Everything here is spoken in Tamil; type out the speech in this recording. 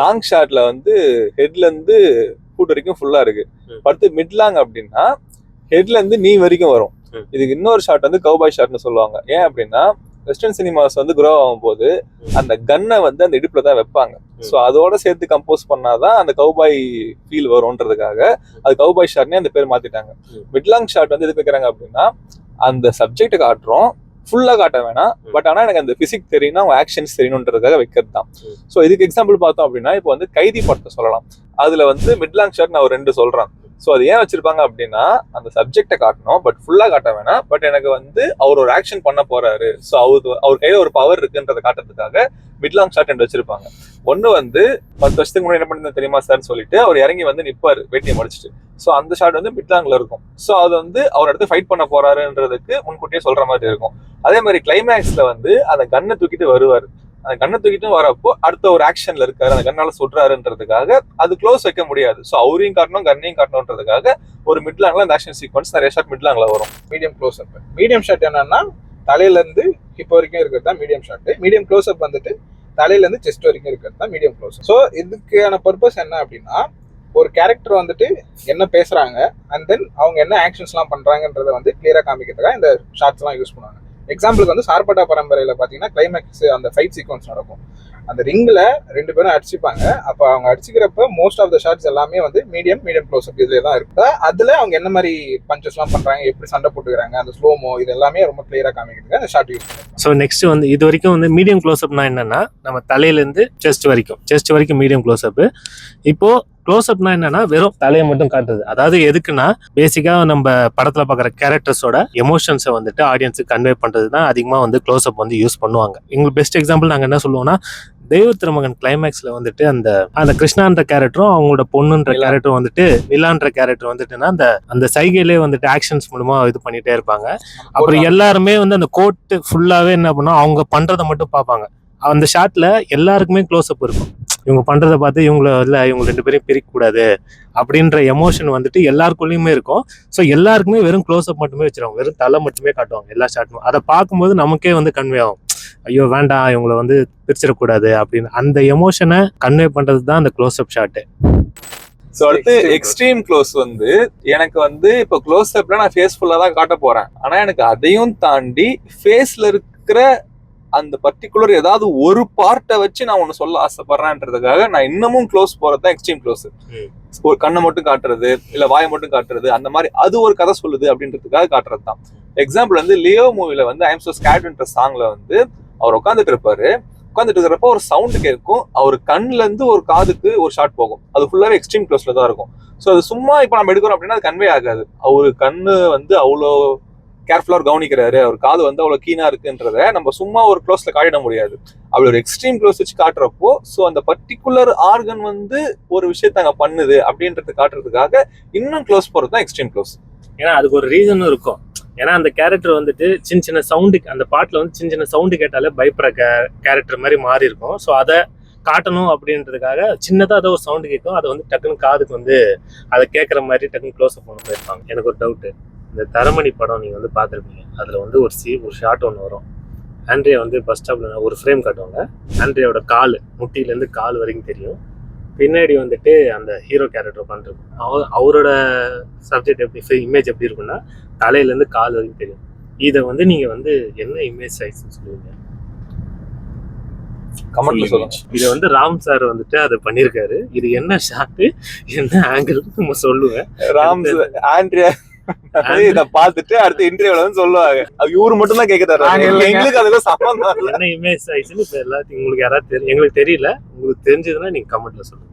லாங் ஷாட்ல வந்து ஹெட்ல இருந்து ஃபுட் வரைக்கும் ஃபுல்லா இருக்கு. அடுத்து மிட் லாங் அப்படின்னா ஹெட்ல இருந்து நீ வரைக்கும் வரும். இதுக்கு இன்னொரு ஷாட் வந்து கவுபாய் ஷாட்னு சொல்லுவாங்க. ஏன் அப்படின்னா வெஸ்டர்ன் சினிமாஸ் வந்து குரோ ஆகும் போது அந்த கன்னை வந்து அந்த இடுப்புல தான் வைப்பாங்க. ஸோ அதோட சேர்த்து கம்போஸ் பண்ணாதான் அந்த கவுபாய் ஃபீல் வரும்ன்றதுக்காக அது கவுபாய் ஷாட்னே அந்த பேர் மாத்திட்டாங்க. மிட்லாங் ஷாட் வந்து எது வைக்கிறாங்க அப்படின்னா அந்த சப்ஜெக்ட் காட்டுறோம், ஃபுல்லா காட்ட வேணாம், பட் ஆனா எனக்கு அந்த பிசிக்ஸ் தெரியணும், அவங்க ஆக்ஷன்ஸ் தெரியணுன்றதுக்காக வைக்கிறது தான். ஸோ இதுக்கு எக்ஸாம்பிள் பார்த்தோம் அப்படின்னா இப்போ வந்து கைதி படத்தை சொல்லலாம். அதுல வந்து மிட்லாங் ஷாட் நான் ஒரு 2 சொல்றேன். ஸோ அது ஏன் வச்சிருப்பாங்க அப்படின்னா அந்த சப்ஜெக்டை காட்டணும், பட் ஃபுல்லா காட்ட வேணாம், பட் எனக்கு வந்து அவர் ஒரு ஆக்ஷன் பண்ண போறாரு, ஸோ அவர் கையில ஒரு பவர் இருக்குன்றதை காட்டுறதுக்காக மிட்லாங் ஷாட் 2 வச்சிருப்பாங்க. ஒன்னு வந்து 10 வருஷத்துக்கு முன்னாடி என்ன பண்ணி தெரியுமா சார்ன்னு சொல்லிட்டு அவர் இறங்கி வந்து நிப்பாரு வேட்டியை முடிச்சுட்டு. ஸோ அந்த ஷாட் வந்து மிட்லாங்ல இருக்கும். ஸோ அது வந்து அவர் அடுத்து ஃபைட் பண்ண போறாருன்றதுக்கு முன்கூட்டியே சொல்ற மாதிரி இருக்கும். அதே மாதிரி கிளைமேக்ஸ்ல வந்து அந்த கன்னை தூக்கிட்டு வருவாரு. அந்த கண்ணை தூக்கிட்டு வரப்போ அடுத்த ஒரு ஆக்ஷன்ல இருக்காரு, அந்த கண்ணால சுடுறாருன்றதுக்காக அது க்ளோஸ் வைக்க முடியாது. ஸோ அவரையும் காட்டணும் கண்ணையும் காட்டணுன்றதுக்காக ஒரு மிட்லாங்ல அந்த ஆக்ஷன் சீக்வன்ஸ் நிறைய ஷாட் மிட்லாங்ல வரும். Medium close up. Medium shot என்னன்னா தலையில இருந்து ஹிப் வரைக்கும் இருக்கிறது தான் medium shot. Medium close up வந்துட்டு தலையில இருந்து செஸ்ட் வரைக்கும் இருக்கிறது தான் மீடியம் க்ளோஸ். ஸோ இதுக்கான பர்பஸ் என்ன அப்படின்னா ஒரு கேரக்டர் வந்துட்டு என்ன பேசுறாங்க அண்ட் தென் அவங்க என்ன ஆக்ஷன்ஸ் எல்லாம் பண்றாங்கன்றதை வந்து கிளியரா காமிக்கிறதுக்காக இந்த ஷார்ட்ஸ் எல்லாம் யூஸ் பண்ணுவாங்க. எக்ஸாம்பிளுக்கு வந்து சார்பட்டா பரம்பரையில பாத்தீங்கன்னா கிளைமேக்ஸ் அந்த ஃபைட் சீக்வன்ஸ் நடக்கும். அந்த ரிங்ல 2 பேரும் அடிச்சுப்பாங்க. அப்ப அவங்க அடிச்சுக்கிறப்ப மோஸ்ட் ஆஃப் த ஷாட்ஸ் எல்லாமே வந்து மீடியம் க்ளோஸ் அப் இதுல தான் இருக்கு. அதுல அவங்க என்ன மாதிரி பஞ்சஸ் எல்லாம் பண்றாங்க, எப்படி சண்டை போட்டுக்கிறாங்க, அந்த ஸ்லோமோ இது எல்லாமே ரொம்ப கிளியரா காமிக்கிறதுக்கு அந்த ஷாட் யூஸ் பண்ணுவாங்க. ஸோ நெக்ஸ்ட் வந்து இது வரைக்கும் வந்து மீடியம் க்ளோஸ் அப்னா என்னன்னா நம்ம தலையில இருந்து செஸ்ட் வரைக்கும் மீடியம் க்ளோஸ் அப். இப்போ க்ளோஸ் அப்னா என்னன்னா வெறும் தலையை மட்டும் காட்டுறது. அதாவது எதுக்குன்னா பேசிக்கா நம்ம படத்துல பாக்குற கேரக்டர்ஸோட எமோஷன்ஸை வந்துட்டு ஆடியன்ஸுக்கு கன்வே பண்றது தான் அதிகமா வந்து க்ளோஸ் அப் வந்து யூஸ் பண்ணுவாங்க. எங்களுக்கு பெஸ்ட் எக்ஸாம்பிள் நாங்க என்ன சொல்லுவோம்னா தெய்வ திருமகன் கிளைமேக்ஸ்ல வந்துட்டு அந்த கிருஷ்ணான்ற கேரக்டரும் அவங்களோட பொண்ணுன்ற கேரக்டரும் வந்துட்டு நிலான்ற கேரக்டர் வந்துட்டுன்னா அந்த சைகையிலே வந்துட்டு ஆக்ஷன்ஸ் மூலமா இது பண்ணிட்டே இருப்பாங்க. அப்புறம் எல்லாருமே வந்து அந்த கோட் ஃபுல்லாவே என்ன பண்ணும் அவங்க பண்றதை மட்டும் பார்ப்பாங்க. அந்த ஷாட்ல எல்லாருக்குமே க்ளோஸ் அப் இருக்கும். இவங்க பண்றதை பார்த்து இவங்க 2 பேரையும் பிரிக்க கூடாது அப்படின்ற எமோஷன் வந்துட்டு எல்லாருக்குள்ளயுமே இருக்கும். ஸோ எல்லாருக்குமே வெறும் க்ளோஸ் அப் மட்டுமே வச்சிருவாங்க, வெறும் தலை மட்டுமே காட்டுவாங்க எல்லா ஷாட்டுமே. அதை பார்க்கும்போது நமக்கே வந்து கன்வே ஆகும், ஐயோ வேண்டாம் இவங்களை வந்து பிரிச்சிடக்கூடாது அப்படின்னு. அந்த எமோஷனை கன்வே பண்றது தான் அந்த க்ளோஸ் அப் ஷாட்டு. ஸோ அடுத்து எக்ஸ்ட்ரீம் க்ளோஸ் வந்து எனக்கு வந்து இப்போ க்ளோஸ் அப்ல நான் ஃபேஸ் ஃபுல்லா தான் காட்ட போறேன். ஆனா எனக்கு அதையும் தாண்டி ஃபேஸ்ல இருக்கிற அந்த பர்டிகுலர் ஏதாவது ஒரு பார்ட்டை வச்சு நான் ஒன்னு சொல்ல ஆசைப்படுறேன்றதுக்காக நான் இன்னமும் க்ளோஸ் போறதுதான் எக்ஸ்ட்ரீம் க்ளோஸ். ஒரு கண்ணை மட்டும் காட்டுறது இல்ல வாயை மட்டும் காட்டுறது அந்த மாதிரி அது ஒரு கதை சொல்லுது அப்படின்றதுக்காக காட்டுறது தான். எக்ஸாம்பிள் வந்து லியோ மூவில வந்து ஐ எம் சோ ஸ்கேர்ட்ன்ற சாங்ல வந்து அவர் உட்காந்துட்டு இருப்பாரு. உட்காந்துட்டு இருக்கிறப்ப ஒரு சவுண்ட் கேட்கும், அவர் கண்ணுல இருந்து ஒரு காதுக்கு ஒரு ஷாட் போகும். அது ஃபுல்லாவே எக்ஸ்ட்ரீம் க்ளோஸ்ல தான் இருக்கும். ஸோ அது சும்மா இப்போ நம்ம எடுக்கிறோம் அப்படின்னா அது கன்வே ஆகாது. அவரு கண்ணு வந்து அவ்வளோ கேர்ஃபுல்லா கவனிக்கிறாரு, அவர் காது வந்து அவ்வளவு கீனா இருக்குன்றத நம்ம சும்மா ஒரு க்ளோஸ்ல காட்டிட முடியாது. அப்படி ஒரு எக்ஸ்ட்ரீம் க்ளோஸ் வச்சு காட்டுறப்போ ஸோ அந்த பர்டிகுலர் ஆர்கன் வந்து ஒரு விஷயத்த அங்க பண்ணுது அப்படின்றத காட்டுறதுக்காக இன்னும் க்ளோஸ் போறது தான் எக்ஸ்ட்ரீம் க்ளோஸ். ஏன்னா அதுக்கு ஒரு ரீசனும் இருக்கும். ஏன்னா அந்த கேரக்டர் வந்துட்டு சின்ன சவுண்டு, அந்த பாட்டுல வந்து சின்ன சவுண்டு கேட்டாலே பயப்படுற கேரக்டர் மாதிரி மாறி இருக்கும். ஸோ அதை காட்டணும் அப்படின்றதுக்காக சின்னதாக ஏதோ ஒரு சவுண்டு கேட்கும், அதை வந்து டக்குன்னு காதுக்கு வந்து அதை கேட்குற மாதிரி டக்குன்னு க்ளோஸ் அப் பண்ண போயிருப்பாங்க. எனக்கு ஒரு டவுட்டு, இந்த தரமணி படம் நீங்கள் வந்து பார்த்துருப்பீங்க. அதில் வந்து ஒரு ஷாட் ஒன்று வரும். ஆண்ட்ரியா வந்து பஸ் ஸ்டாப்ல ஒரு ஃப்ரேம் காட்டுவாங்க. ஆண்ட்ரியாவோட கால் முட்டியிலேருந்து கால் வரைக்கும் தெரியும். பின்னாடி வந்துட்டு அந்த ஹீரோ கேரக்டர் பண்ணிருக்கும். அவரோட சப்ஜெக்ட் எப்படி இமேஜ் எப்படி இருக்குன்னா தலையிலேருந்து கால் வரைக்கும் தெரியும். இதை வந்து நீங்கள் வந்து என்ன இமேஜ் சைஸ்ன்னு சொல்லுவீங்க? கமெண்ட்ல சொல்லுங்க. இதை வந்து ராம் சார் வந்துட்டு அதை பண்ணியிருக்காரு. இது என்ன ஷாட்டு என்ன ஆங்கிள் நம்ம சொல்லுவேன். ராம் ஆண்ட்ரியா இத பாத்துட்டு அடுத்த இன்டர்வியூல வந்து சொல்லுவாங்க, இவரு மட்டும் தான் கேக்குறாரு, எங்களுக்கு அதுல சம்பந்தம் என்ன இமேஜ் சைஸ்ன்னு இப்ப எல்லாத்தையும் உங்களுக்கு யாராவது எங்களுக்கு தெரியல, உங்களுக்கு தெரிஞ்சதுன்னா நீங்க கமெண்ட்ல சொல்லுங்க.